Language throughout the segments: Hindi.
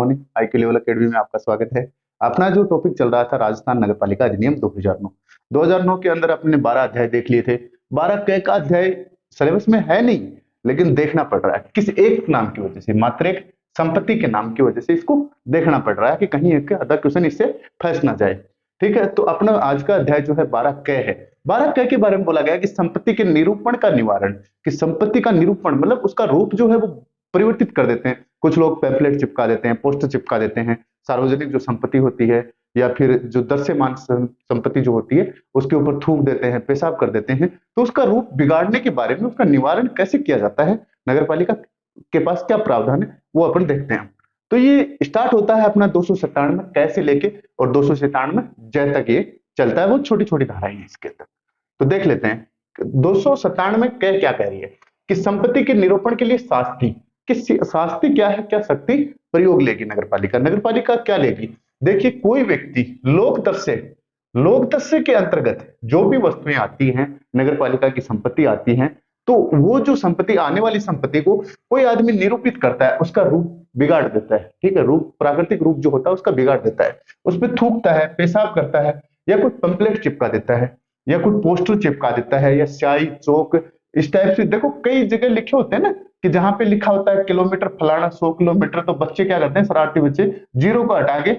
मॉर्निंग। आईक्यू लेवल एकेडमी में आपका स्वागत है। अपना जो टॉपिक चल रहा था राजस्थान नगर पालिका अधिनियम 2009 के अंदर अपने 12 अध्याय देख लिए थे। 12 क का अध्याय सिलेबस में है नहीं, लेकिन देखना पड़ रहा है किस एक नाम की वजह से, मात्र एक संपत्ति के नाम की वजह से इसको देखना पड़ रहा है कि कहीं एक आधा क्वेश्चन इससे फंस ना जाए। ठीक है, तो अपना आज का अध्याय जो है 12 क है। 12 क के बारे में बोला गया कि संपत्ति के निरूपण का निवारण, कि संपत्ति का निरूपण मतलब उसका रूप जो है वो परिवर्तित कर देते हैं। कुछ लोग पैम्फलेट चिपका देते हैं, पोस्टर चिपका देते हैं। सार्वजनिक जो संपत्ति होती है या फिर जो दृश्यमान संपत्ति जो होती है उसके ऊपर थूक देते हैं, पेशाब कर देते हैं। तो उसका रूप बिगाड़ने के बारे में, उसका निवारण कैसे किया जाता है, नगर पालिका के पास क्या प्रावधान है वो अपन देखते हैं। तो ये स्टार्ट होता है अपना 297 कैसे लेके और 297 जय तक ये चलता है। वो छोटी छोटी धाराएं हैं इसके अंदर, तो देख लेते हैं 297 क्या कह रही है कि संपत्ति के निरूपण के लिए शास्ति, कि शास्ति क्या है, क्या शक्ति प्रयोग लेगी नगर पालिका। नगर पालिका क्या लेगी, देखिए कोई व्यक्ति लोक दस्य के अंतर्गत जो भी वस्तुएं आती हैं, नगर पालिका की संपत्ति आती हैं, तो वो जो संपत्ति, आने वाली संपत्ति को कोई आदमी निरूपित करता है, उसका रूप बिगाड़ देता है। ठीक है, रूप, प्राकृतिक रूप जो होता है उसका बिगाड़ देता है, उस पर थूकता है, पेशाब करता है, या कोई पंपलेट चिपका देता है, या कोई पोस्टर चिपका देता है, या स्याही चौक इस टाइप से। देखो कई जगह लिखे होते हैं ना कि जहां पे लिखा होता है किलोमीटर फलाना 100 किलोमीटर, तो बच्चे क्या करते हैं, शरारती बच्चे जीरो को हटा के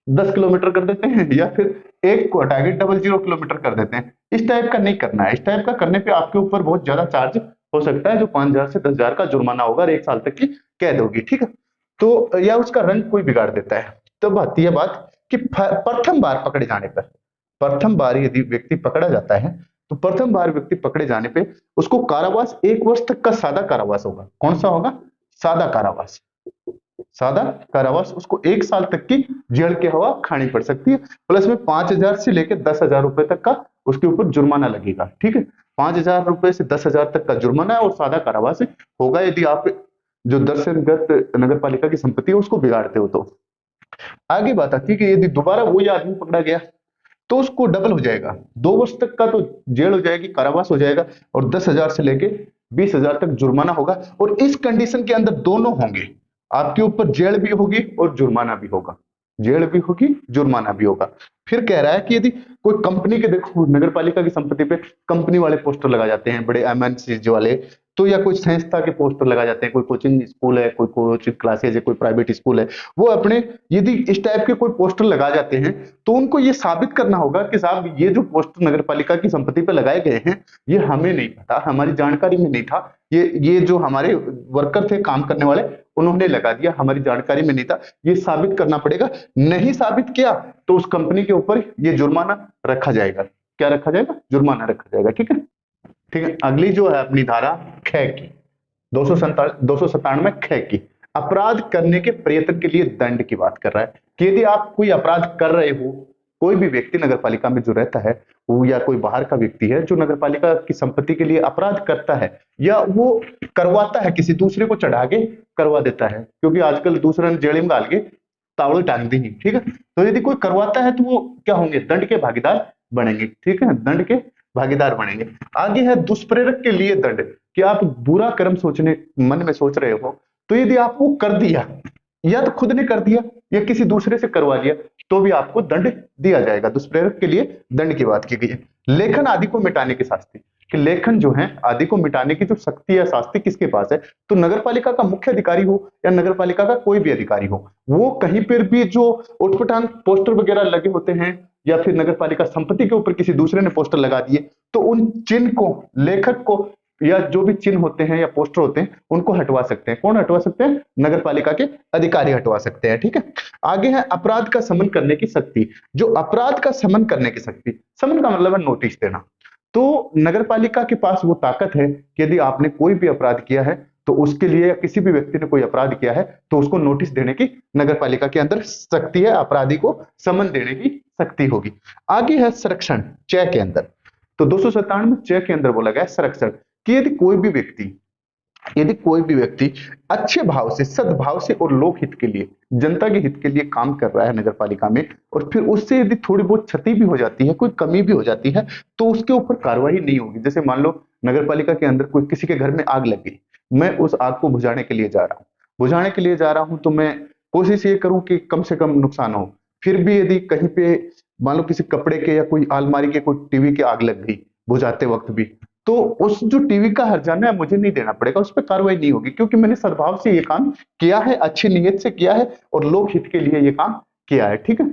10 किलोमीटर कर देते हैं, या फिर एक को हटा के 00 किलोमीटर कर देते हैं। इस टाइप का नहीं करना है। इस टाइप का करने पे आपके ऊपर बहुत ज्यादा चार्ज हो सकता है, जो 5000 से 10,000 का जुर्माना होगा और 1 साल तक की कैद होगी। ठीक है, तो या उसका रंग कोई बिगाड़ देता है। तब आती है बात कि प्रथम बार पकड़े जाने पर, प्रथम बार यदि व्यक्ति पकड़ा जाता है तो प्रथम बार व्यक्ति पकड़े जाने पे उसको कारावास 1 वर्ष तक का सादा कारावास होगा। कौन सा होगा, सादा कारावास। सादा कारावास, उसको 1 साल तक की जेल की हवा खानी पड़ सकती है, प्लस में 5,000 से लेकर 10,000 रुपए तक का उसके ऊपर जुर्माना लगेगा। ठीक है, 5,000 रुपए से 10,000 तक का जुर्माना है और सादा कारावास होगा यदि आप जो दर्शनगत नगर पालिका की संपत्ति है उसको बिगाड़ते हो। तो आगे बात आती है कि यदि दोबारा वही आदमी पकड़ा गया तो उसको डबल हो जाएगा, 2 वर्ष तक का तो जेल हो जाएगी, कारावास हो जाएगा, और 10,000 से लेके 20,000 तक जुर्माना होगा। और इस कंडीशन के अंदर दोनों होंगे, आपके ऊपर जेल भी होगी और जुर्माना भी होगा, जेल भी होगी, जुर्माना भी होगा। फिर कह रहा है कि यदि कोई कंपनी के, देखो नगर पालिका की संपत्ति पे कंपनी वाले पोस्टर लगा जाते हैं, बड़े एमएनसी वाले, तो या कोई संस्था के पोस्टर लगा जाते हैं, कोई कोचिंग स्कूल है, कोई कोचिंग क्लासेज है, कोई प्राइवेट स्कूल है, वो अपने यदि इस टाइप के कोई पोस्टर लगा जाते हैं तो उनको ये साबित करना होगा कि साहब ये जो पोस्टर नगर पालिका की संपत्ति पे लगाए गए हैं ये हमें नहीं पता, हमारी जानकारी में नहीं था, ये जो हमारे वर्कर थे, काम करने वाले, उन्होंने लगा दिया, हमारी जानकारी में नहीं था। ये साबित करना पड़ेगा। नहीं साबित किया तो उस कंपनी के ऊपर ये जुर्माना रखा जाएगा। क्या रखा जाएगा, जुर्माना रखा जाएगा। ठीक है, ठीक है। अगली जो है अपनी धारा ख की 297 ख की, अपराध करने के प्रयत्न के लिए दंड की बात कर रहा है कि यदि आप कोई अपराध कर रहे हो, कोई भी व्यक्ति नगर पालिका में जो रहता है वो, या कोई बाहर का व्यक्ति है जो नगर पालिका की संपत्ति के लिए अपराध करता है या वो करवाता है, किसी दूसरे को चढ़ा के करवा देता है, क्योंकि आजकल दूसरे ने जेल में डाल के तावड़े टांग दी। ठीक है, तो यदि कोई करवाता है तो वो क्या होंगे, दंड के भागीदार बनेंगे। ठीक है, दंड के भागीदार बनेंगे। आगे है दुष्प्रेरक के लिए दंड, कि आप बुरा कर्म सोचने मन में सोच रहे हो, तो यदि आप वो कर दिया, या तो खुद ने कर दिया या किसी दूसरे से करवा लिया, तो भी आपको दंड दिया जाएगा। दुष्प्रेरक के लिए दंड की बात की गई है। लेखन आदि को मिटाने की शास्ति, कि लेखन जो है आदि को मिटाने की जो शक्ति या शास्ति किसके पास है, तो नगर पालिका का मुख्य अधिकारी हो या नगर पालिका का कोई भी अधिकारी हो, वो कहीं पर भी जो उठपटांग पोस्टर वगैरह लगे होते हैं या फिर नगर पालिका संपत्ति के ऊपर किसी दूसरे ने पोस्टर लगा दिए, तो उन चिन्ह को, लेखक को, या जो भी चिन्ह होते हैं या पोस्टर होते हैं उनको हटवा सकते हैं। कौन हटवा सकते हैं, नगर पालिका के अधिकारी हटवा सकते हैं। ठीक है, आगे है अपराध का समन करने की शक्ति। जो अपराध का समन करने की शक्ति, समन का मतलब है नोटिस देना, तो नगर पालिका के पास वो ताकत है कि यदि आपने कोई भी अपराध किया है तो उसके लिए, किसी भी व्यक्ति ने कोई अपराध किया है तो उसको नोटिस देने की नगर पालिका के अंदर शक्ति है, अपराधी को समन देने की शक्ति होगी। आगे है संरक्षण, च के अंदर, तो 297 च के अंदर बोला गया संरक्षण, कि यदि कोई भी व्यक्ति अच्छे भाव से, सद्भाव से और लोक हित के लिए, जनता के हित के लिए काम कर रहा है नगर पालिका में, और फिर उससे यदि थोड़ी बहुत क्षति भी हो जाती है, कोई कमी भी हो जाती है, तो उसके ऊपर कार्रवाई नहीं होगी। जैसे मान लो नगर पालिका के अंदर किसी के घर में आग लग गई, मैं उस आग को बुझाने के लिए जा रहा हूं, तो मैं कोशिश ये करूं कि कम से कम नुकसान हो। फिर भी यदि कहीं पे मान लो किसी कपड़े के या कोई अलमारी के कोई टीवी के आग लग गई बुझाते वक्त भी, तो उस जो टीवी का हर्जाना है मुझे नहीं देना पड़ेगा, उस पर कार्रवाई नहीं होगी, क्योंकि मैंने सद्भाव से ये काम किया है, अच्छी नीयत से किया है और लोक हित के लिए ये काम किया है। ठीक है।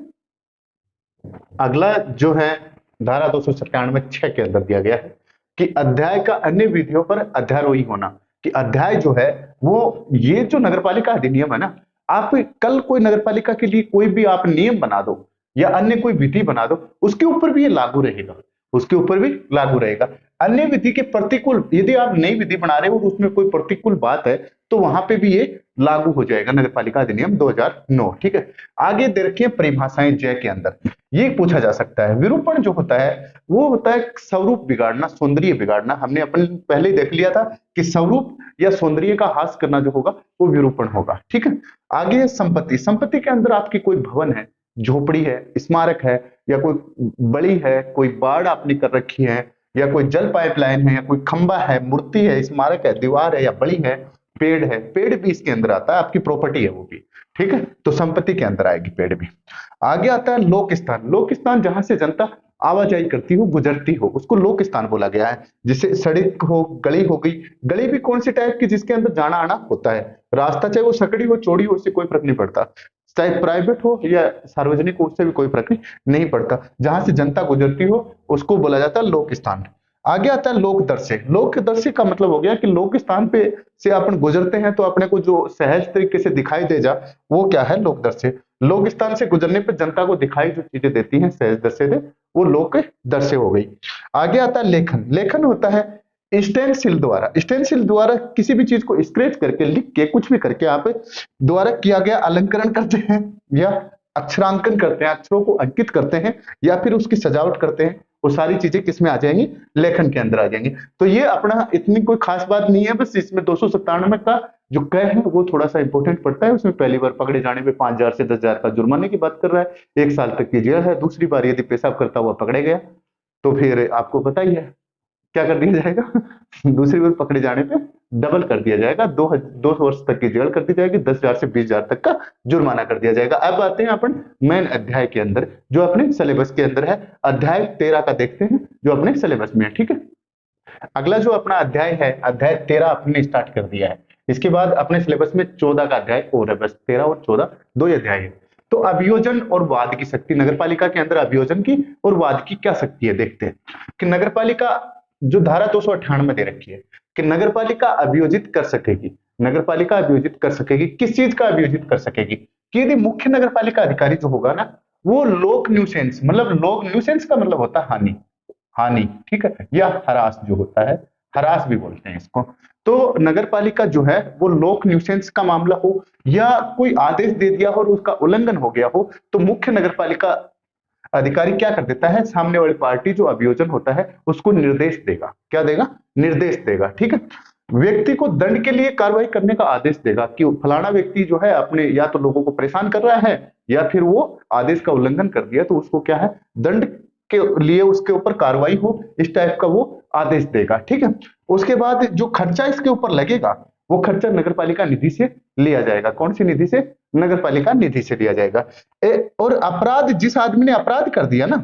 अगला जो है धारा 297(6) के अंदर दिया गया है कि अध्याय का अन्य विधियों पर अध्यारोही होना। कि अध्याय जो है वो, ये जो नगरपालिका अधिनियम है ना, आप कल कोई नगरपालिका के लिए कोई भी आप नियम बना दो या अन्य कोई विधि बना दो, उसके ऊपर भी ये लागू रहेगा, उसके ऊपर भी लागू रहेगा। अन्य विधि के प्रतिकूल यदि आप नई विधि बना रहे हो और उसमें कोई प्रतिकूल बात है तो वहां पे भी ये लागू हो जाएगा, नगरपालिका अधिनियम 2009। ठीक है। आगे देखिए परिभाषाएं जय के अंदर ये पूछा जा सकता है, विरूपण जो होता है वो होता है स्वरूप बिगाड़ना, सौंदर्य बिगाड़ना। हमने अपन पहले ही देख लिया था कि स्वरूप या सौंदर्य का हास करना जो होगा वो विरूपण होगा। ठीक है। आगे है संपत्ति। संपत्ति के अंदर आपकी कोई भवन है, झोपड़ी है, स्मारक है, या कोई बड़ी है, कोई बाड़ आपने कर रखी है, या कोई जल पाइपलाइन है, या कोई खंबा है, मूर्ति है, स्मारक है, दीवार है या बड़ी है, पेड़ है, पेड़ भी इसके अंदर आता है, आपकी प्रॉपर्टी है वो भी। ठीक है। तो संपत्ति के अंदर आएगी पेड़ भी। आगे आता है लोक स्थान। लोक स्थान जहां से जनता आवाजाही करती हो, गुजरती हो, उसको लोक स्थान बोला गया है। जिसे सड़क हो, गली हो गई। गली भी कौन सी टाइप की, जिसके अंदर जाना आना होता है, रास्ता चाहे वो सकड़ी हो चौड़ी हो, उससे कोई फर्क नहीं पड़ता, चाहे प्राइवेट हो या सार्वजनिक हो, उससे भी कोई फर्क नहीं पड़ता, जहां से जनता गुजरती हो उसको बोला जाता है लोक स्थान। आगे आता है लोक दर्शे। लोक दर्शे का मतलब हो गया कि लोक स्थान पे से अपन गुजरते हैं तो अपने को जो सहज तरीके से दिखाई दे जा, वो क्या है, लोक दर्शे। लोक स्थान से गुजरने पे जनता को दिखाई जो चीजें देती हैं सहज दर्शे से, वो लोक दर्शे हो गई। आगे आता है लेखन। लेखन होता है स्टेंसिल द्वारा, स्टेंसिल द्वारा किसी भी चीज को स्क्रेच करके, लिख के, कुछ भी करके आप द्वारा किया गया अलंकरण करते हैं या अक्षरांकन करते हैं, अक्षरों को अंकित करते हैं या फिर उसकी सजावट करते हैं, वो सारी चीजें किसमें आ जाएंगी, लेखन के अंदर आ जाएंगी। तो ये अपना इतनी कोई खास बात नहीं है, बस इसमें 297 का जो क है वो थोड़ा सा इंपॉर्टेंट पड़ता है। उसमें पहली बार पकड़े जाने पे 5,000 से 10,000 का जुर्माने की बात कर रहा है, 1 साल तक की जेल है। दूसरी बार यदि पेशाब करता हुआ पकड़े गया तो फिर आपको पता ही है क्या कर दिया जाएगा दूसरी बार पकड़े जाने पे डबल कर दिया जाएगा, 2 वर्ष तक की जेल कर दी जाएगी, 10,000 से 20,000 तक का जुर्माना कर दिया जाएगा। अब आते हैं अपन मेन अध्याय के अंदर जो अपने सिलेबस के अंदर है। अध्याय 13 का देखते हैं जो अपने सिलेबस में है। ठीक है। अगला जो अपना अध्याय है, अध्याय 13 अपने स्टार्ट कर दिया है। इसके बाद अपने सिलेबस में 14 का अध्याय और है, बस 13 और 14 दो ही अध्याय है। तो अभियोजन और वाद की शक्ति, नगरपालिका के अंदर अभियोजन की और वाद की क्या शक्ति है, देखते हैं कि नगरपालिका जो धारा 298 दे रखी है कि नगरपालिका अभियोजित कर सकेगी। नगरपालिका अभियोजित कर सकेगी, किस चीज का अभियोजित कर सकेगी कि यदि मुख्य नगरपालिका अधिकारी जो होगा ना, वो लोक न्यूसेंस, मतलब लोक न्यूसेंस का मतलब होता है हानि, हानि, ठीक है, या हरास जो होता है, हरास भी बोलते हैं इसको। तो नगरपालिका जो है वो लोक न्यूसेंस का मामला हो या कोई आदेश दे दिया हो और उसका उल्लंघन हो गया हो, तो मुख्य नगरपालिका अधिकारी क्या कर देता है, सामने वाली पार्टी जो अभियोजन होता है उसको निर्देश देगा। क्या देगा, निर्देश देगा। ठीक है। व्यक्ति को दंड के लिए कार्रवाई करने का आदेश देगा कि फलाना व्यक्ति जो है अपने या तो लोगों को परेशान कर रहा है या फिर वो आदेश का उल्लंघन कर दिया, तो उसको क्या है, दंड के लिए उसके ऊपर कार्रवाई हो, इस टाइप का वो आदेश देगा। ठीक है। उसके बाद जो खर्चा इसके ऊपर लगेगा वो खर्चा नगरपालिका निधि से लिया जाएगा। कौन सी निधि से, नगरपालिका निधि से लिया जाएगा। और अपराध, जिस आदमी ने अपराध कर दिया ना,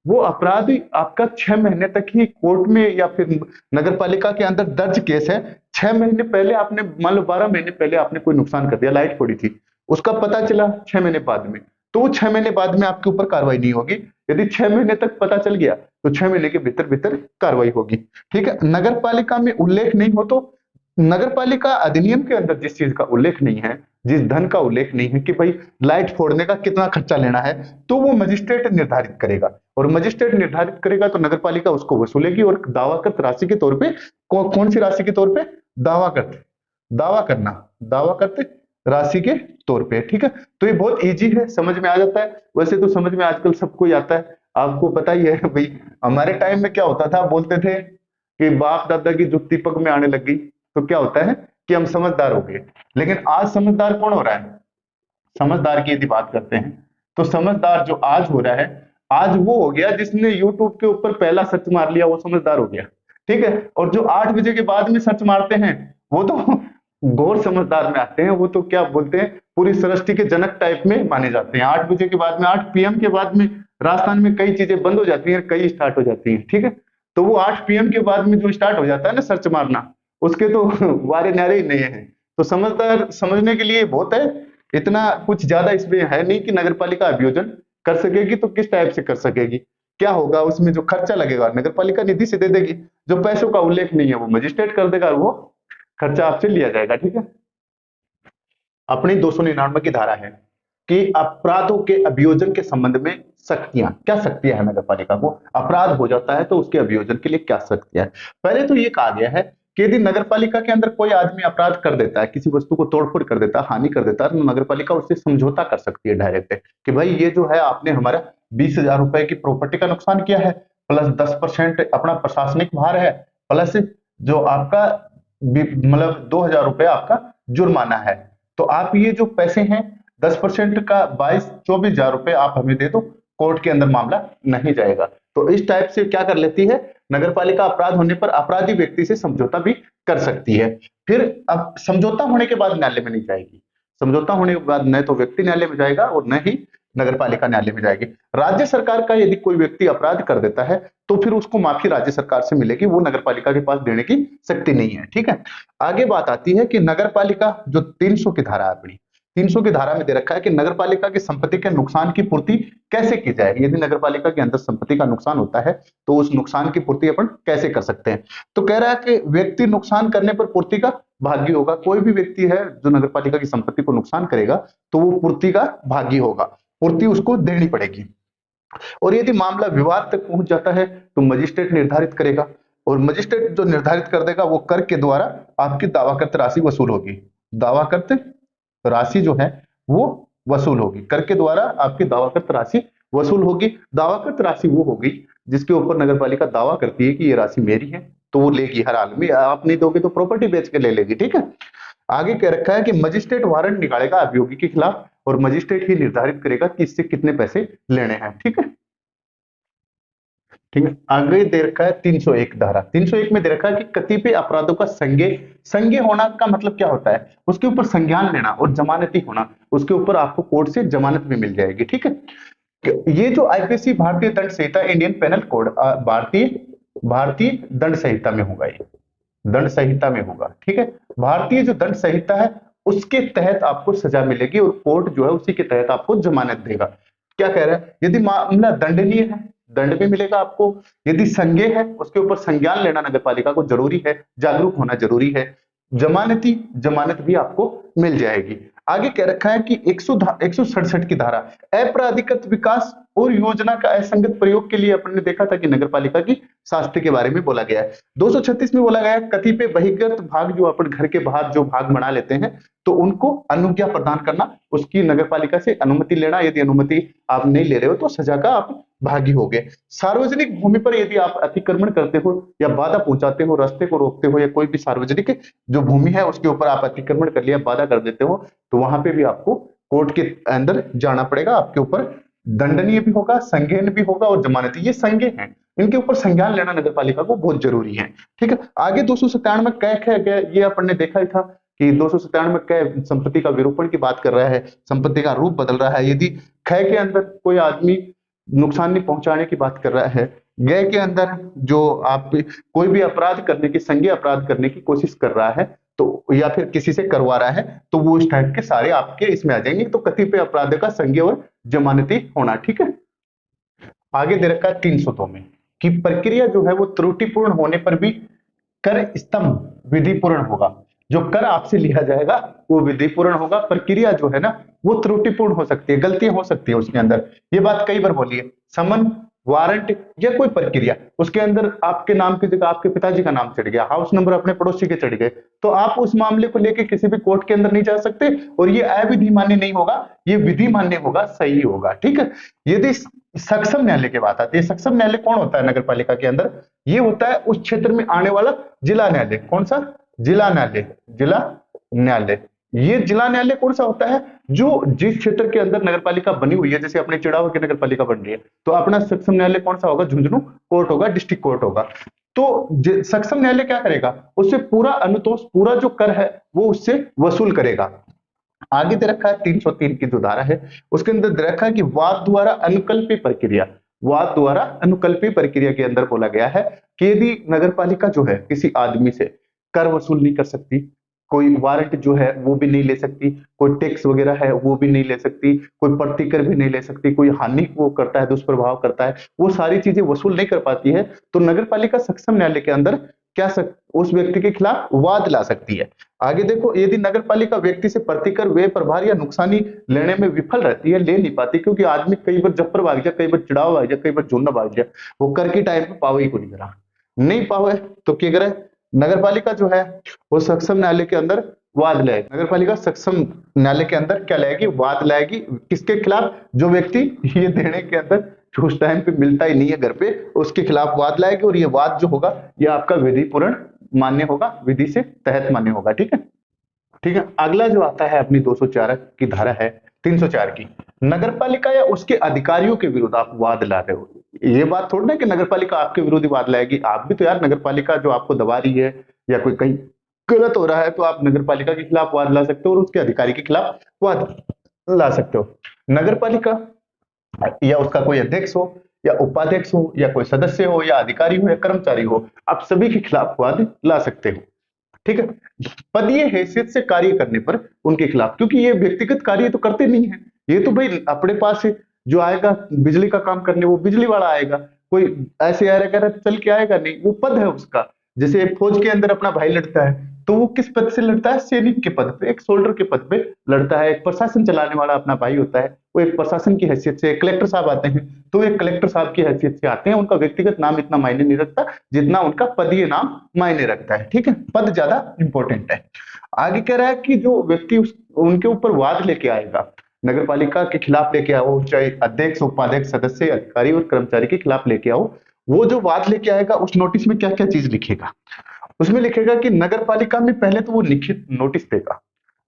वो अपराध आपका 6 महीने तक ही कोर्ट में या फिर नगरपालिका के अंदर दर्ज केस है। 6 महीने पहले आपने, मान लो 12 महीने पहले आपने कोई नुकसान कर दिया, लाइट फोड़ी थी, उसका पता चला 6 महीने बाद में, तो वो 6 महीने बाद में आपके ऊपर कार्रवाई नहीं होगी। यदि 6 महीने तक पता चल गया तो 6 महीने के भीतर भीतर कार्रवाई होगी। ठीक है। नगरपालिका में उल्लेख नहीं हो, तो नगरपालिका अधिनियम के अंदर जिस चीज का उल्लेख नहीं है, जिस धन का उल्लेख नहीं है कि भाई लाइट फोड़ने का कितना खर्चा लेना है, तो वो मजिस्ट्रेट निर्धारित करेगा, और मजिस्ट्रेट निर्धारित करेगा तो नगरपालिका उसको वसूलेगी। और दावाकृत राशि के तौर पे कौन सी राशि के तौर पे, दावाकृत राशि के तौर पे। ठीक है। तो ये बहुत इजी है, समझ में आ जाता है। वैसे तो समझ में आजकल सबको ही आता है, आपको पता ही है भाई। हमारे टाइम में क्या होता था, बोलते थे कि बाप दादा की जुत्ती पग में आने लगी, तो क्या होता है कि हम समझदार हो गए। लेकिन आज समझदार कौन हो रहा है, समझदार की यदि बात करते हैं तो समझदार जो आज हो रहा है, आज वो हो गया जिसने यूट्यूब के ऊपर पहला सर्च मार लिया, वो समझदार हो गया। ठीक है। और जो 8 बजे के बाद में सर्च मारते हैं वो तो गौर समझदार में आते हैं, वो तो क्या बोलते हैं, पूरी सृष्टि के जनक टाइप में माने जाते हैं। 8 बजे के बाद में, 8 पीएम के बाद में राजस्थान में कई चीजें बंद हो जाती हैं, कई स्टार्ट हो जाती हैं, ठीक है। तो वो 8 पीएम के बाद में जो स्टार्ट हो जाता है ना सर्च मारना, उसके तो वारे न्यारे ही नहीं है। तो समझदार समझने के लिए बहुत है, इतना कुछ ज्यादा इसमें है नहीं कि नगर पालिका अभियोजन कर सकेगी तो किस टाइप से कर सकेगी, क्या होगा उसमें जो खर्चा लगेगा नगर पालिका निधि से दे देगी, जो पैसों का उल्लेख नहीं है वो मजिस्ट्रेट कर देगा, वो खर्चा आपसे लिया जाएगा, ठीक है। अपनी 299 की धारा है कि अपराधों के अभियोजन के संबंध में सख्तियां, क्या सख्तियां है नगर पालिका को, अपराध हो जाता है तो उसके अभियोजन के लिए क्या सख्तियां है। पहले तो ये कहा गया है कि यदि नगर पालिका के अंदर कोई आदमी अपराध कर देता है, किसी वस्तु को तोड़फोड़ कर देता है, हानि कर देता है, तो नगर पालिका उससे समझौता कर सकती है डायरेक्ट, कि भाई ये जो है आपने हमारा 20,000 रुपए की प्रॉपर्टी का नुकसान किया है, प्लस 10% अपना प्रशासनिक भार है, प्लस जो आपका मतलब 2,000 रुपए आपका जुर्माना है, तो आप ये जो पैसे हैं 10% का 22-24,000 रुपए आप हमें दे दो, कोर्ट के अंदर मामला नहीं जाएगा। तो इस टाइप से क्या कर लेती है नगर पालिका, अपराध होने पर अपराधी व्यक्ति से समझौता भी कर सकती है। फिर अब समझौता होने के बाद न्यायालय में नहीं जाएगी, समझौता होने के बाद न तो व्यक्ति न्यायालय में जाएगा और न ही नगर पालिका न्यायालय में जाएगी। राज्य सरकार का यदि कोई व्यक्ति अपराध कर देता है तो फिर उसको माफी राज्य सरकार से मिलेगी, वो नगर पालिका के पास देने की शक्ति नहीं है, ठीक है। आगे बात आती है कि नगर पालिका जो 300 की धारा है अपनी, 300 की धारा में दे रखा है कि नगर पालिका की संपत्ति के नुकसान की पूर्ति कैसे की जाए। यदि नगर पालिका के अंदर संपत्ति का नुकसान होता है तो उस नुकसान की पूर्ति अपन कैसे कर सकते हैं। तो कह रहा है कि व्यक्ति नुकसान करने पर पूर्ति का भागी होगा। कोई भी व्यक्ति है जो नगर पालिका की संपत्ति को नुकसान करेगा तो वो पूर्ति का भागी होगा, पूर्ति उसको देनी पड़ेगी। और यदि मामला विवाद तक पहुंच जाता है तो मजिस्ट्रेट निर्धारित करेगा, और मजिस्ट्रेट जो निर्धारित कर देगा वो कर के द्वारा आपकी दावाकृत राशि वसूल होगी। दावाकृत राशि जो है वो वसूल होगी, कर के द्वारा आपकी दावाकृत राशि वसूल होगी। दावाकृत राशि वो होगी जिसके ऊपर नगर पालिका दावा करती है कि ये राशि मेरी है, तो वो लेगी हर हाल में। आप नहीं दोगे तो प्रॉपर्टी बेच के ले लेगी, ठीक है। आगे कह रखा है कि मजिस्ट्रेट वारंट निकालेगा अभियोगी के खिलाफ, और मजिस्ट्रेट ही निर्धारित करेगा कि इससे कितने पैसे लेने हैं, ठीक है। ठीक है, आगे दे रखा है 301 धारा। 301 में दे रखा है कि कतिपय अपराधों का संज्ञेय, संज्ञेय होना का मतलब क्या होता है, उसके ऊपर संज्ञान लेना और जमानती होना, उसके ऊपर आपको कोर्ट से जमानत भी मिल जाएगी, ठीक है। ये जो आईपीसी भारतीय दंड संहिता, इंडियन पेनल कोड, भारतीय दंड संहिता में होगा, ये दंड संहिता में होगा, ठीक है। भारतीय जो दंड संहिता है उसके तहत आपको सजा मिलेगी और कोर्ट जो है उसी के तहत आपको जमानत देगा। क्या कह रहा है, यदि मामला दंडनीय है दंड भी मिलेगा आपको, यदि संज्ञेय है उसके ऊपर संज्ञान लेना नगर पालिका को जरूरी है, जागरूक होना जरूरी है, जमानती जमानत भी आपको मिल जाएगी। आगे कह रखा है कि 167 की धारा, अपराधिकृत विकास और योजना का असंगत प्रयोग के लिए अपन ने देखा था कि नगर पालिका की शास्ति के बारे में बोला गया है। 236 में बोला गया है कतिपय बहिर्गत भाग जो अपन घर के बाहर जो भाग बना लेते हैं तो उनको अनुज्ञा प्रदान करना, उसकी नगर पालिका से अनुमति लेना, यदि अनुमति आप नहीं ले रहे हो तो सजा का आप भागी हो गए। सार्वजनिक भूमि पर यदि आप अतिक्रमण करते हो या बाधा पहुंचाते हो, रास्ते को रोकते हो, या कोई भी सार्वजनिक जो भूमि है उसके ऊपर आप अतिक्रमण कर लिया, बाधा कर देते हो, तो वहां पे भी आपको कोर्ट के अंदर जाना पड़ेगा, आपके ऊपर दंडनीय भी होगा, संज्ञेय भी होगा और जमानती। ये संज्ञेय है, इनके ऊपर संज्ञान लेना नगर पालिका को बहुत जरूरी है, ठीक है। आगे 297 कै, ये अपन ने देखा ही था कि 297 कै संपत्ति का विरूपण की बात कर रहा है, संपत्ति का रूप बदल रहा है। यदि ख के अंदर कोई आदमी नुकसान नहीं पहुंचाने की बात कर रहा है, गय के अंदर जो आप कोई भी अपराध करने की, संज्ञेय अपराध करने की कोशिश कर रहा है तो, या फिर किसी से करवा रहा है, तो वो इस टाइप के सारे आपके इसमें आ जाएंगे। तो कतिपय अपराध का संज्ञेय और जमानती होना, ठीक है। आगे दे रखा है 302 में कि प्रक्रिया जो है वो त्रुटिपूर्ण होने पर भी कर स्तंभ विधिपूर्ण होगा। जो कर आपसे लिया जाएगा वो विधिपूर्ण होगा। प्रक्रिया जो है ना वो त्रुटिपूर्ण हो सकती है, गलतियां हो सकती है उसके अंदर। ये बात कई बार बोली है, समन, वारंट या कोई प्रक्रिया, उसके अंदर आपके नाम की जगह आपके पिताजी का नाम चढ़ गया, हाउस नंबर अपने पड़ोसी के चढ़ गए, तो आप उस मामले को लेके किसी भी कोर्ट के अंदर नहीं जा सकते, और ये अविधि मान्य नहीं होगा, ये विधि मान्य होगा, सही होगा, ठीक है। यदि सक्षम न्यायालय की बात आती है, सक्षम न्यायालय कौन होता है नगर पालिका के अंदर, ये होता है उस क्षेत्र में आने वाला जिला न्यायालय। कौन सा? जिला न्यायालय, जिला न्यायालय। ये जिला न्यायालय कौन सा होता है, जो जिस क्षेत्र के अंदर नगर पालिका बनी हुई है, जैसे अपने चिड़ावा की नगर पालिका बन रही है तो अपना सक्षम न्यायालय कौन सा होगा, झुंझुनू कोर्ट होगा, डिस्ट्रिक्ट कोर्ट होगा। तो सक्षम न्यायालय क्या करेगा, उससे पूरा अनुतोष, पूरा जो कर है वो उससे वसूल करेगा। आगे दे रखा है 303 की जो धारा है उसके अंदर दे रखा है कि वाद द्वारा अनुकल्पी प्रक्रिया, वाद द्वारा अनुकल्पी प्रक्रिया के अंदर बोला गया है कि यदि नगरपालिका जो है किसी आदमी से कर वसूल नहीं कर सकती, कोई वारंट जो है वो भी नहीं ले सकती, कोई टैक्स वगैरह है वो भी नहीं ले सकती, कोई प्रतिकर भी नहीं ले सकती, कोई हानि वो करता है, दुष्प्रभाव करता है, वो सारी चीजें वसूल नहीं कर पाती है, तो नगरपालिका सक्षम न्यायालय के अंदर उस व्यक्ति के खिलाफ वाद ला सकती है। आगे देखो, यदि नगरपालिका व्यक्ति से प्रतिकर, व्यय, प्रभार या नुकसानी लेने में विफल रहती है, ले नहीं पाती, क्योंकि आदमी कई बार जप्पर भाग जाए, कई बार चिड़ाव भाग जाए, कई बार झुंड भाग जाए, वो कर के टाइम पे पावे ही को नहीं करा, नहीं पावे तो क्या करे, नगरपालिका जो है वो सक्षम न्यायालय के अंदर वाद लाएगी। नगरपालिका सक्षम न्यायालय के अंदर क्या लाएगी, वाद लाएगी। किसके खिलाफ, जो व्यक्ति ये देने के अंदर उस टाइम पे मिलता ही नहीं है घर पे, उसके खिलाफ वाद लाएगी, और ये वाद जो होगा ये आपका विधिपूर्ण मान्य होगा, विधि से तहत मान्य होगा। ठीक है, ठीक है। अगला जो आता है अपनी 204 की धारा है, 304 की, नगरपालिका या उसके अधिकारियों के विरुद्ध आप वाद ला रहे हो। ये बात थोड़ी ना कि नगरपालिका आपके विरुद्ध वाद लाएगी, आप भी तो यार नगरपालिका जो आपको दबा रही है या कोई कहीं गलत हो रहा है तो आप नगरपालिका के खिलाफ वाद ला सकते हो और उसके अधिकारी के खिलाफ वाद ला सकते हो। नगरपालिका या उसका कोई अध्यक्ष हो या उपाध्यक्ष हो या कोई सदस्य हो या अधिकारी हो या कर्मचारी हो, आप सभी के खिलाफ वाद ला सकते हो। ठीक है, पदीय हैसियत से कार्य करने पर उनके खिलाफ, क्योंकि ये व्यक्तिगत कार्य तो करते नहीं है, ये तो भाई अपने पास से जो आएगा बिजली का काम करने वो बिजली वाला आएगा, कोई ऐसे आएगा चल के आएगा नहीं, वो पद है उसका। जैसे फौज के अंदर अपना भाई लड़ता है तो वो किस पद से लड़ता है, सैनिक के पद पे, एक सोल्डर के पद पे लड़ता है। एक प्रशासन चलाने वाला अपना भाई होता है, वो एक प्रशासन की हैसियत से, कलेक्टर साहब आते हैं तो एक कलेक्टर साहब की हैसियत से आते हैं, उनका व्यक्तिगत नाम इतना मायने नहीं रखता जितना उनका पदीय नाम मायने रखता है। ठीक है, पद ज्यादा इंपॉर्टेंट है। आगे कह रहा है कि जो व्यक्ति उनके ऊपर वाद लेके आएगा, नगरपालिका के खिलाफ लेके आओ, चाहे अध्यक्ष, उपाध्यक्ष, सदस्य, अधिकारी और कर्मचारी के खिलाफ लेके आओ, वो जो वाद लेके आएगा उस नोटिस में क्या क्या चीज लिखेगा, उसमें लिखेगा कि नगरपालिका में पहले तो वो लिखित नोटिस देगा,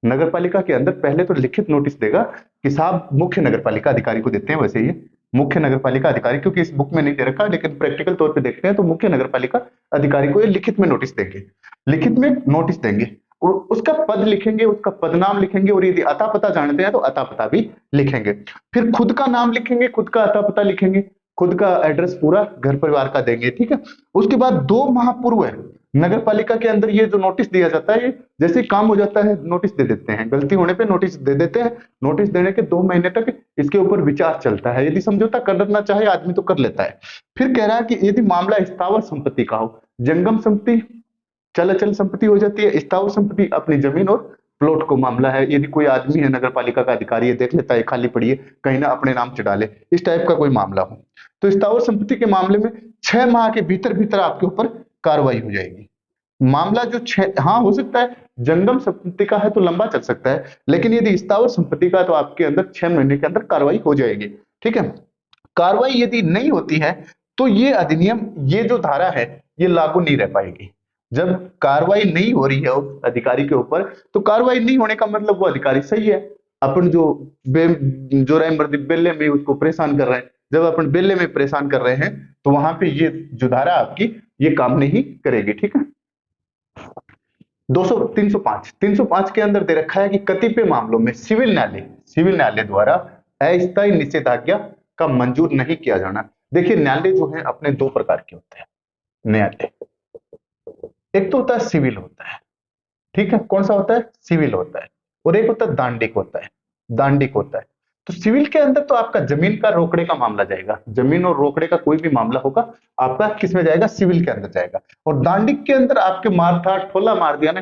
नगरपालिका के अंदर पहले तो लिखित नोटिस देगा कि साहब, मुख्य नगरपालिका अधिकारी को देते हैं वैसे ये मुख्य नगरपालिका अधिकारी, क्योंकि इस बुक में नहीं दे रखा लेकिन प्रैक्टिकल तौर पे देखते हैं तो मुख्य नगरपालिका अधिकारी को ये लिखित में नोटिस देंगे, लिखित में नोटिस देंगे, और उसका पद लिखेंगे, उसका पदनाम लिखेंगे, और यदि अता पता जानते हैं तो अता पता भी लिखेंगे। फिर खुद का नाम लिखेंगे, खुद का अता पता लिखेंगे, खुद का एड्रेस पूरा घर परिवार का देंगे। ठीक है, उसके बाद 2 माह पूर्व है नगरपालिका के अंदर ये जो नोटिस दिया जाता है, जैसे काम हो जाता है नोटिस दे देते हैं, गलती होने पे नोटिस दे देते हैं, नोटिस देने के 2 महीने तक इसके ऊपर विचार चलता है, यदि समझौता करना चाहे आदमी तो कर लेता है। फिर कह रहा है कि यदि मामला स्थावर संपत्ति का हो, जंगम संपत्ति, चल अचल संपत्ति हो जाती है, स्थावर संपत्ति अपनी जमीन और प्लॉट को मामला है, यदि कोई आदमी है नगरपालिका का अधिकारी है, देख लेता है खाली पड़ी है, कहीं ना अपने नाम चढ़ा ले, इस टाइप का कोई मामला हो, तो स्थावर संपत्ति के मामले में 6 माह के भीतर भीतर आपके ऊपर कार्रवाई हो जाएगी। मामला जो हाँ हो सकता है, जंगम संपत्ति का है तो लंबा चल सकता है, लेकिन यदि स्थावर संपत्ति का है तो आपके अंदर 6 महीने के अंदर कार्रवाई हो जाएगी। ठीक है, कार्रवाई यदि नहीं होती है तो ये अधिनियम, ये जो धारा है ये लागू नहीं रह पाएगी। जब कार्रवाई नहीं हो रही है उस अधिकारी के ऊपर, तो कार्रवाई नहीं होने का मतलब वो अधिकारी सही है, अपन जो जो मर्दी बेले में उसको परेशान कर रहे हैं, जब अपन बेले में परेशान कर रहे हैं तो वहां पे ये जो धारा आपकी ये काम नहीं करेगी। ठीक है, 305 के अंदर दे रखा है कि कतिपय मामलों में सिविल न्यायालय द्वारा अस्थायी निषेधाज्ञा का मंजूर नहीं किया जाना। देखिए, न्यायालय जो है अपने 2 प्रकार के होते हैं न्यायालय, एक तो होता है सिविल होता है, ठीक है, कौन सा होता है, सिविल होता है, और एक होता है दांडिक होता है, दांडिक होता है। तो सिविल के अंदर तो आपका जमीन का रोकड़े का मामला जाएगा, जमीन और रोकड़े का कोई भी मामला होगा आपका किस में जाएगा, सिविल के अंदर जाएगा। और दांडिक के अंदर आपके मार था, ठोला मार दिया ना,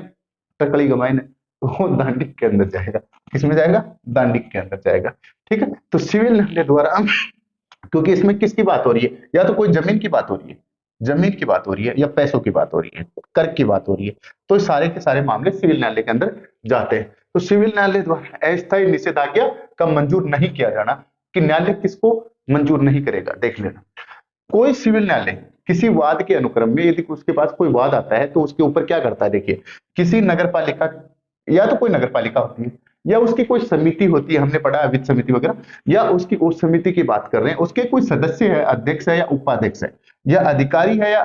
टकली गमाई ने, वो दांडिक के अंदर जाएगा, किसमें जाएगा, दांडिक के अंदर जाएगा। ठीक है, तो सिविल न्यायालय द्वारा, क्योंकि इसमें किसकी बात हो रही है, या तो कोई जमीन की बात हो रही है, जमीन की बात हो रही है, या पैसों की बात हो रही है, कर की बात हो रही है, तो सारे के सारे मामले सिविल न्यायालय के अंदर जाते हैं। तो सिविल न्यायालय द्वारा अस्थायी निषेधाज्ञा का मंजूर नहीं किया जाना, कि न्यायालय किसको मंजूर नहीं करेगा, देख लेना। कोई सिविल न्यायालय किसी वाद के अनुक्रम में यदि उसके पास कोई वाद आता है तो उसके ऊपर क्या करता है, देखिए, किसी नगरपालिका, या तो कोई नगरपालिका होती है या उसकी कोई समिति होती है, हमने पढ़ा है वित्त समिति वगैरह, या उसकी उस समिति की बात कर रहे हैं, उसके कोई सदस्य है, अध्यक्ष है या उपाध्यक्ष है, या अधिकारी है या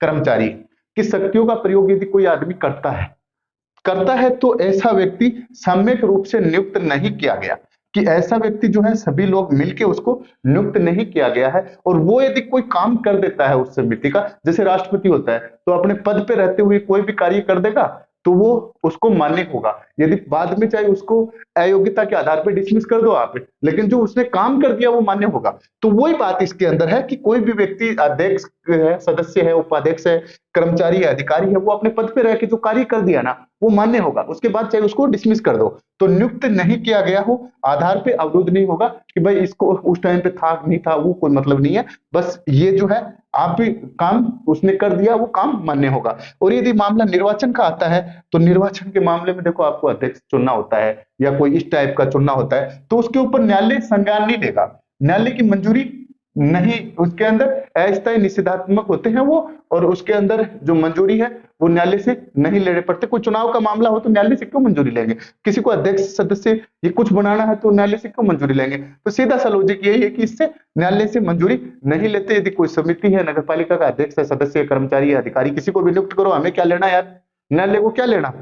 कर्मचारी की शक्तियों का प्रयोग यदि कोई आदमी करता है तो ऐसा व्यक्ति सम्यक रूप से नियुक्त नहीं किया गया, कि ऐसा व्यक्ति जो है सभी लोग मिलके उसको नियुक्त नहीं किया गया है, और वो यदि कोई काम कर देता है उस समिति का, जैसे राष्ट्रपति होता है तो अपने पद पे रहते हुए कोई भी कार्य कर देगा तो वो उसको मान्य होगा। यदि बाद में चाहे उसको अयोग्यता के आधार पर डिसमिस कर दो आप, लेकिन जो उसने काम कर दिया वो मान्य होगा। तो वही बात इसके अंदर है कि कोई भी व्यक्ति अध्यक्ष है, सदस्य है, उपाध्यक्ष है, कर्मचारी है, अधिकारी है, वो अपने पद पे रह के जो कार्य कर दिया ना वो मान्य होगा। उसके बाद चाहे उसको डिसमिस कर दो, तो नियुक्त नहीं किया गया हो आधार पे अवरुद्ध नहीं होगा कि भाई इसको उस टाइम पे था नहीं था, वो कोई मतलब नहीं है। बस ये जो है आप भी काम उसने कर दिया, वो काम मान्य होगा। और यदि मामला निर्वाचन का आता है तो निर्वाचन के मामले में देखो आपको अध्यक्ष चुनना होता है या कोई इस टाइप का चुनना होता है, तो उसके ऊपर न्यायालय संज्ञान नहीं लेगा, न्यायालय की मंजूरी नहीं, उसके अंदर अस्थायी निषेधात्मक होते हैं वो, और उसके अंदर जो मंजूरी है वो न्यायालय से नहीं लेने पड़ते। कोई चुनाव का मामला हो तो न्यायालय से क्यों मंजूरी लेंगे, किसी को अध्यक्ष सदस्य ये कुछ बनाना है तो न्यायालय से क्यों मंजूरी लेंगे। तो सीधा सा लॉजिक यही है कि इससे न्यायालय से मंजूरी नहीं लेते। यदि कोई समिति है, नगर पालिका का अध्यक्ष है, सदस्य है, कर्मचारी है, अधिकारी, किसी को भी नियुक्त करो, हमें क्या लेना यार, न्यायालय को क्या लेना।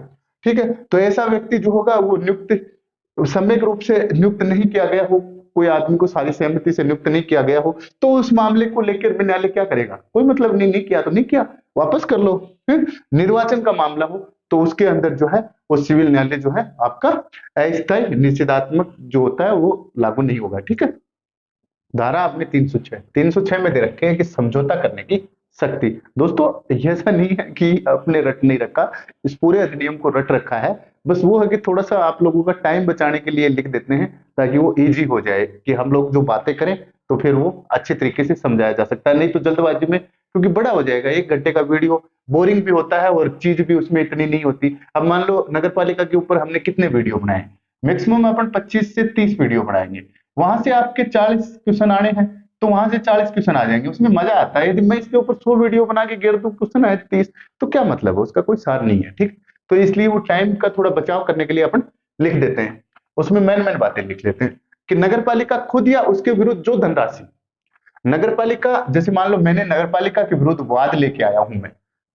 ठीक है, तो ऐसा व्यक्ति जो होगा वो नियुक्त सम्यक रूप से नियुक्त नहीं किया गया हो, कोई आदमी को सारी सहमति से नियुक्त नहीं किया गया हो, तो उस मामले को लेकर भी न्यायालय क्या करेगा, कोई मतलब नहीं किया तो नहीं किया, वापस कर लो। निर्वाचन का मामला हो तो उसके अंदर जो है वो सिविल न्यायालय जो है आपका अस्थायी निषेधात्मक जो होता है वो लागू नहीं होगा। ठीक है, धारा आपने 306 में दे रखे हैं कि समझौता करने की शक्ति। दोस्तों ऐसा नहीं है कि आपने रट नहीं रखा, इस पूरे अधिनियम को रट रखा है, बस वो है कि थोड़ा सा आप लोगों का टाइम बचाने के लिए लिख देते हैं ताकि वो इजी हो जाए कि हम लोग जो बातें करें तो फिर वो अच्छे तरीके से समझाया जा सकता है। नहीं तो जल्दबाजी में, क्योंकि बड़ा हो जाएगा 1 घंटे का वीडियो, बोरिंग भी होता है और चीज भी उसमें इतनी नहीं होती। अब मान लो नगर पालिका के ऊपर हमने कितने वीडियो बनाए, मैक्सिमम अपन 25 से 30 वीडियो बनाएंगे, वहां से आपके 40 क्वेश्चन आने हैं तो वहां से 40 क्वेश्चन आ जाएंगे, उसमें मजा आता है। यदि मैं इसके ऊपर 100 वीडियो बना के गिर दूं, क्वेश्चन आए 30, तो क्या मतलब है, उसका कोई सार नहीं है। ठीक, तो इसलिए वो टाइम का थोड़ा बचाव करने के लिए अपन लिख देते हैं, उसमें मेन बातें लिख लेते हैं कि नगर पालिका खुद या उसके विरुद्ध जो धनराशि, नगर पालिका जैसे मान लो मैंने नगर पालिका के विरुद्ध वाद लेके आया हूं मैं,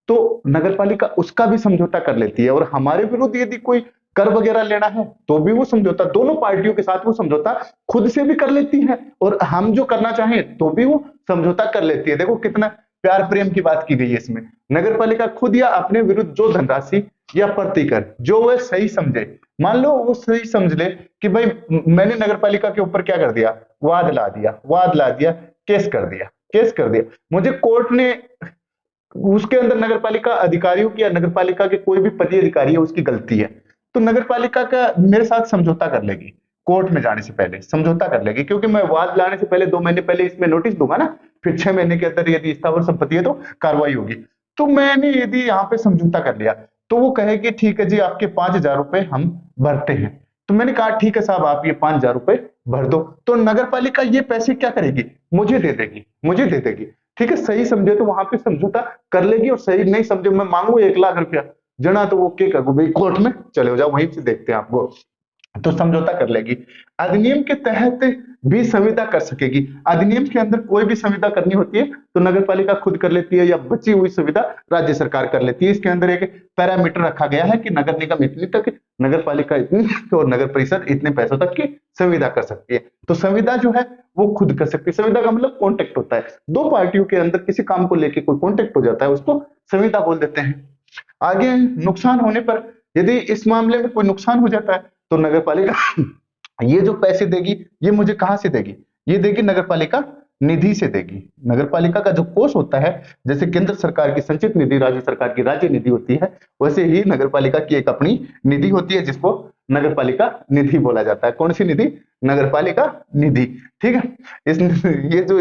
तो नगर पालिका उसका भी समझौता कर लेती है, और हमारे विरुद्ध यदि कोई कर वगैरह लेना है तो भी वो समझौता, दोनों पार्टियों के साथ वो समझौता खुद से भी कर लेती है और हम जो करना चाहें तो भी वो समझौता कर लेती है। देखो कितना प्यार प्रेम की बात की गई है इसमें। नगर पालिका खुद या अपने विरुद्ध जो धनराशि या प्रतिकर जो वह सही समझे, मान लो वो सही समझ ले कि भाई मैंने नगर पालिका के ऊपर क्या कर दिया, वाद ला दिया, केस कर दिया, मुझे कोर्ट ने उसके अंदर नगर पालिका अधिकारियों की या नगर पालिका के कोई भी पद अधिकारी है उसकी गलती है, तो नगर पालिका का मेरे साथ समझौता कर लेगी, कोर्ट में जाने से पहले समझौता कर लेगी, क्योंकि मैं वाद लाने से पहले 2 महीने पहले इसमें नोटिस दूंगा ना, फिर 6 महीने के अंदर यदि स्थावर संपत्ति है तो कार्रवाई होगी। तो मैंने यदि यहाँ पे समझौता कर लिया तो वो कहेगी ठीक है जी आपके 5,000 रुपए हम भरते हैं, तो मैंने कहा ठीक है साहब आप ये 5,000 रुपए भर दो, तो नगर पालिका ये पैसे क्या करेगी, मुझे दे देगी। ठीक है, सही समझे तो वहां पे समझौता कर लेगी, और सही नहीं समझे मैं मांगू 1,00,000 रुपया जना तो वो क्या करो भाई कोर्ट में चले जाओ, वहीं से देखते हैं आपको, तो समझौता कर लेगी। अधिनियम के तहत भी संविदा कर सकेगी, अधिनियम के अंदर कोई भी संविदा करनी होती है तो नगर पालिका खुद कर लेती है, या बची हुई संविदा राज्य सरकार कर लेती है। इसके अंदर एक पैरामीटर रखा गया है कि नगर निगम इतनी तक, नगर पालिका इतनी और नगर परिषद इतने पैसों तक की संविदा कर सकती है। तो संविदा जो है वो खुद कर सकती है। संविदा का मतलब कॉन्टेक्ट होता है, 2 पार्टियों के अंदर किसी काम को लेकर कोई कॉन्टेक्ट हो जाता है उसको संविदा बोल देते हैं। आगे नुकसान होने पर, यदि इस मामले में कोई नुकसान हो जाता है तो नगर पालिका ये जो पैसे देगी ये मुझे कहां से देगी, ये देगी नगर पालिका निधि से देगी। नगर पालिका का जो कोष होता है, जैसे केंद्र सरकार की संचित निधि, राज्य सरकार की राज्य निधि होती है, वैसे ही नगर पालिका की एक अपनी निधि होती है जिसको नगर पालिका निधि बोला जाता है। कौन सी निधि, नगर पालिका निधि। ठीक है, इस ये जो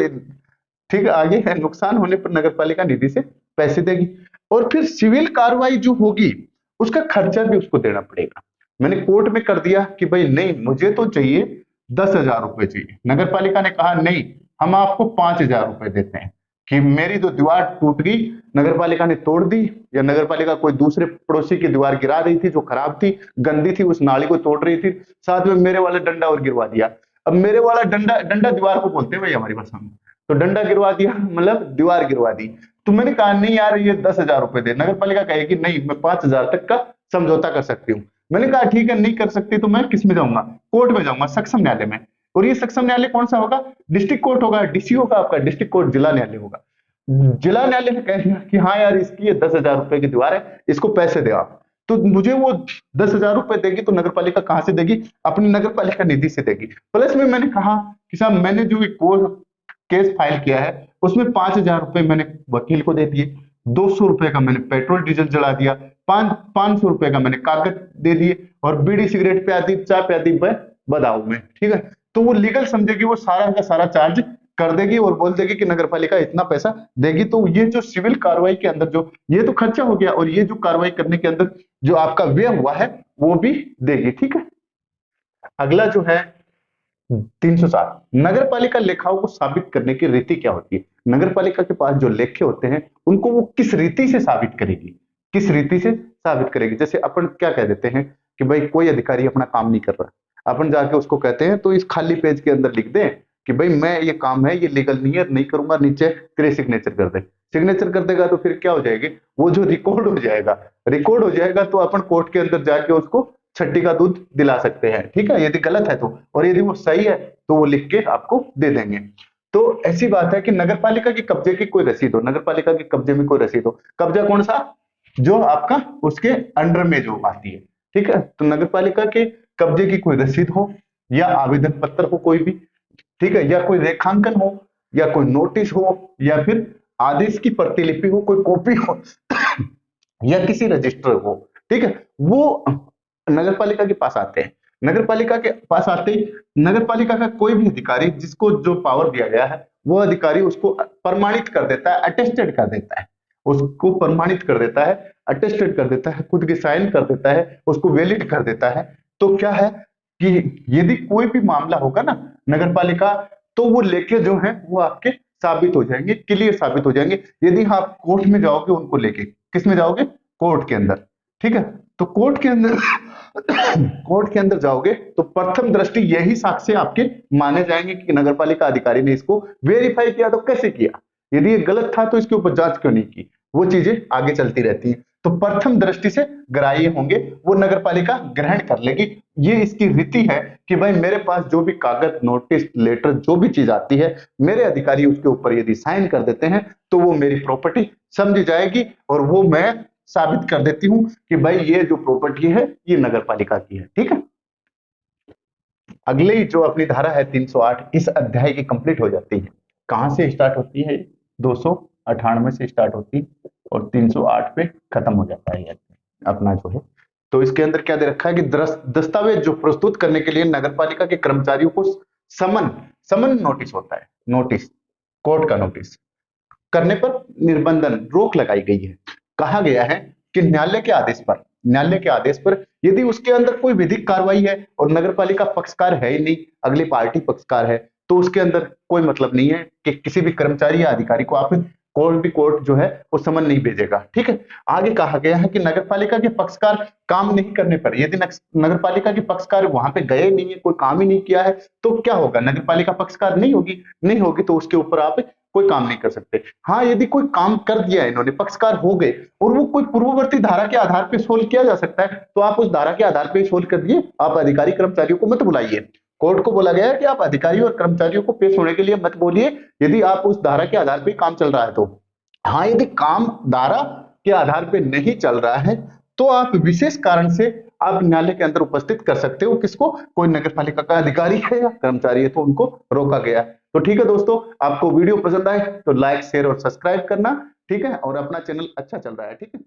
ठीक है, आगे है नुकसान होने पर नगर पालिका निधि से पैसे देगी, और फिर सिविल कार्रवाई जो होगी उसका खर्चा भी उसको देना पड़ेगा। मैंने कोर्ट में कर दिया कि भाई नहीं मुझे तो चाहिए 10,000 रुपए चाहिए, नगर पालिका ने कहा नहीं हम आपको 5,000 रुपए देते हैं, कि मेरी जो दीवार टूट गई नगर पालिका ने तोड़ दी, या नगर पालिका कोई दूसरे पड़ोसी की दीवार गिरा रही थी जो खराब थी, गंदी थी, उस नाली को तोड़ रही थी, साथ में मेरे वाला डंडा और गिरवा दिया। अब मेरे वाला डंडा, डंडा दीवार को बोलते हैं भाई हमारी भाषा में, तो डंडा गिरवा दिया मतलब दीवार गिरवा दी, तो मैंने कहा नहीं यार ये 10,000 रुपए दे। नगर पालिका कहेगी नहीं मैं 5,000 तक का समझौता कर सकती हूँ। मैंने कहा ठीक है नहीं कर सकती तो मैं किस में जाऊंगा, कोर्ट में जाऊंगा, सक्षम न्यायालय में। और ये सक्षम न्यायालय कौन सा होगा, डिस्ट्रिक्ट कोर्ट होगा, डीसी होगा आपका, डिस्ट्रिक्ट कोर्ट जिला न्यायालय होगा। जिला न्यायालय ने कह दिया कि हाँ यार इसकी ये 10,000 रुपए की दीवार है, इसको पैसे दे आप। तो मुझे वो 10,000 रुपए देगी तो नगर पालिका कहां से देगी, अपनी नगर पालिका निधि से देगी। प्लस में मैंने कहा कि साहब मैंने जो केस फाइल किया है उसमें 5,000 रुपए मैंने वकील को दे दिए, 200 रुपए का मैंने पेट्रोल डीजल जला दिया, 500 रुपए का मैंने कागज दे दिए, और बीड़ी सिगरेट पे आती, चाय पे आती बदाऊ में, ठीक है। तो वो लीगल समझेगी, वो सारा का सारा चार्ज कर देगी और बोल देगी कि नगर पालिका इतना पैसा देगी। तो ये जो सिविल कार्रवाई के अंदर जो ये तो खर्चा हो गया, और ये जो कार्रवाई करने के अंदर जो आपका व्यय हुआ है वो भी देगी, ठीक है। अगला जो है 307, नगर पालिका लेखाओं को साबित करने की रीति क्या होती है। नगर पालिका के पास जो लेखे होते हैं उनको वो किस रीति से साबित करेगी, किस रीति से साबित करेगी। जैसे अपन क्या कह देते हैं कि भाई कोई अधिकारी अपना काम नहीं कर रहा, अपन जाके उसको कहते हैं तो इस खाली पेज के अंदर लिख दें कि भाई मैं ये काम है ये लीगल नहीं है, नहीं करूंगा, नीचे तेरे सिग्नेचर कर दे। सिग्नेचर कर देगा तो फिर क्या हो जाएगी, वो जो रिकॉर्ड हो जाएगा, रिकॉर्ड हो जाएगा तो अपन कोर्ट के अंदर जाके उसको छट्टी का दूध दिला सकते हैं, ठीक है, यदि गलत है तो। और यदि वो सही है तो वो लिख के आपको दे देंगे। तो ऐसी बात है कि नगर पालिका के कब्जे की कोई रसीद हो, नगर पालिका के कब्जे में कोई रसीद हो, कब्जा कौन सा, जो आपका उसके अंडर में जो आती है, ठीक है। तो नगर पालिका के कब्जे की कोई रसीद हो या आवेदन पत्र हो कोई भी, ठीक है, या कोई रेखांकन हो या कोई नोटिस हो या फिर आदेश की प्रतिलिपि हो, कोई कॉपी हो या किसी रजिस्टर हो, ठीक है, वो नगर पालिका के पास आते हैं। नगर पालिका के पास आते ही नगर पालिका का कोई भी अधिकारी जिसको जो पावर दिया गया है वो अधिकारी उसको प्रमाणित कर देता है, अटेस्टेड कर देता है, उसको प्रमाणित कर देता है, अटेस्टेड कर देता है, खुद की साइन कर देता है, उसको वैलिड कर देता है। तो क्या है कि यदि कोई भी मामला होगा ना नगर पालिका, तो वो लेके जो है वो आपके साबित हो जाएंगे, क्लियर साबित हो जाएंगे। यदि आप कोर्ट में जाओगे उनको लेके, किस में जाओगे, कोर्ट के अंदर, ठीक है। तो कोर्ट के अंदर कोर्ट के अंदर जाओगे तो प्रथम दृष्टि यही साक्ष्य आपके माने जाएंगे कि नगर पालिका अधिकारी ने इसको वेरीफाई किया, तो कैसे किया, यदि ये गलत था तो इसके ऊपर जांच क्यों नहीं की, वो चीजें आगे चलती रहती हैं। तो प्रथम दृष्टि से ग्राह्य होंगे, वो नगर पालिका ग्रहण कर लेगी। ये इसकी रीति है कि भाई मेरे पास जो भी कागज, नोटिस, लेटर, जो भी चीज आती है, मेरे अधिकारी उसके ऊपर यदि साइन कर देते हैं तो वो मेरी प्रॉपर्टी समझी जाएगी, और वो मैं साबित कर देती हूं कि भाई ये जो प्रॉपर्टी है ये नगर पालिका की है, ठीक है। अगले जो अपनी धारा है 308 इस अध्याय की कंप्लीट हो जाती है। कहां से स्टार्ट होती है, 298 से स्टार्ट होती है और 308 पे खत्म हो जाता है अपना जो है। तो इसके अंदर क्या दे रखा है कि दस्तावेज जो प्रस्तुत करने के लिए नगर पालिका के कर्मचारियों को समन नोटिस होता है, नोटिस, कोर्ट का नोटिस करने पर निर्बंधन, रोक लगाई गई है। कहा गया है कि न्यायालय के आदेश पर यदि उसके अंदर कोई विधिक कार्रवाई है और नगर पालिका पक्षकार है ही नहीं, अगली पार्टी पक्षकार है, तो उसके अंदर कोई मतलब नहीं है कि किसी भी कर्मचारी या अधिकारी को आप कोर्ट जो है वो समन नहीं भेजेगा, ठीक है। आगे कहा गया है कि नगर पालिका के पक्षकार काम नहीं करने पर, यदि नगर पालिका के पक्षकार वहां पे गए नहीं है, कोई काम ही नहीं किया है, तो क्या होगा, नगर पालिका पक्षकार नहीं होगी तो उसके ऊपर आप कोई काम नहीं कर सकते। हाँ, यदि कोई काम कर दिया है, इन्होंने पक्षकार हो गए और वो कोई पूर्ववर्ती धारा के आधार पर सोल्व किया जा सकता है, तो आप उस धारा के आधार पर सोल्व कर दिए, आप अधिकारी कर्मचारियों को मत बुलाइए। कोर्ट को बोला गया है कि आप अधिकारियों और कर्मचारियों को पेश होने के लिए मत बोलिए, यदि आप उस धारा के आधार पर काम चल रहा है तो। हाँ, यदि काम धारा के आधार पर नहीं चल रहा है तो आप विशेष कारण से आप न्यायालय के अंदर उपस्थित कर सकते हो। किसको, कोई नगर पालिका का अधिकारी है या कर्मचारी है तो उनको रोका गया है। तो ठीक है दोस्तों, आपको वीडियो पसंद आए तो लाइक, शेयर और सब्सक्राइब करना, ठीक है, और अपना चैनल अच्छा चल रहा है, ठीक है।